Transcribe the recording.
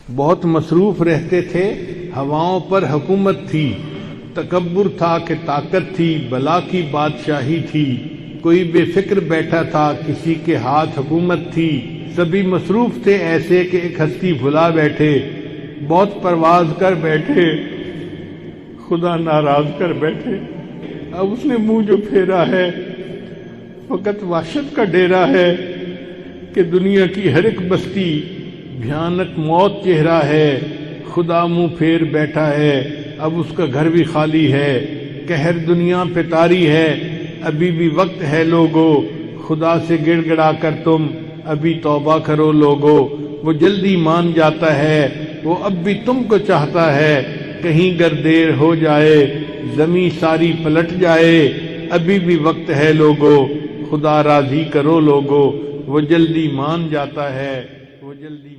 بہت مصروف رہتے تھے، ہواؤں پر حکومت تھی، تکبر تھا کہ طاقت تھی، بلا کی بادشاہی تھی، کوئی بے فکر بیٹھا تھا، کسی کے ہاتھ حکومت تھی، سبھی مصروف تھے ایسے کہ ایک ہستی بھلا بیٹھے، بہت پرواز کر بیٹھے، خدا ناراض کر بیٹھے۔ اب اس نے منہ جو پھیرا ہے فقط وحشت کا ڈیرا ہے کہ دنیا کی ہر ایک بستی بھیانک موت چہرہ ہے، خدا منہ پھیر بیٹھا ہے، اب اس کا گھر بھی خالی ہے، قہر دنیا پہ طاری ہے، ابھی بھی وقت ہے لوگو، خدا سے گڑ گڑا کر تم ابھی توبہ کرو لوگو، وہ جلدی مان جاتا ہے، وہ اب بھی تم کو چاہتا ہے، کہیں گر دیر ہو جائے زمیں ساری پلٹ جائے، ابھی بھی وقت ہے لوگو، خدا راضی کرو لوگو، وہ جلدی مان جاتا ہے، وہ جلدی